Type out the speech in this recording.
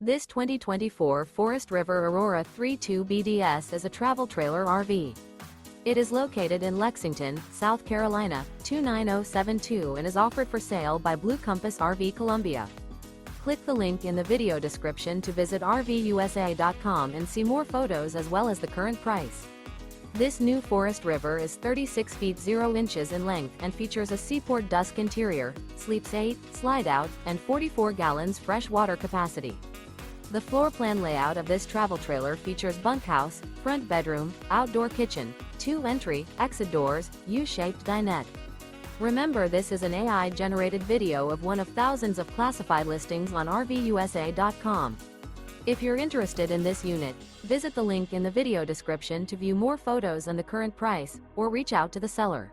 This 2024 Forest River Aurora 3.2 BDS is a travel trailer RV. It is located in Lexington, South Carolina, 29072 and is offered for sale by Blue Compass RV Columbia. Click the link in the video description to visit RVUSA.com and see more photos as well as the current price. This new Forest River is 36 feet 0 inches in length and features a Seaport Dusk interior, sleeps 8, slide-out, and 44 gallons fresh water capacity. The floor plan layout of this travel trailer features bunkhouse, front bedroom, outdoor kitchen, 2 entry, exit doors, U-shaped dinette. Remember, this is an AI-generated video of one of thousands of classified listings on RVUSA.com. If you're interested in this unit, visit the link in the video description to view more photos and the current price, or reach out to the seller.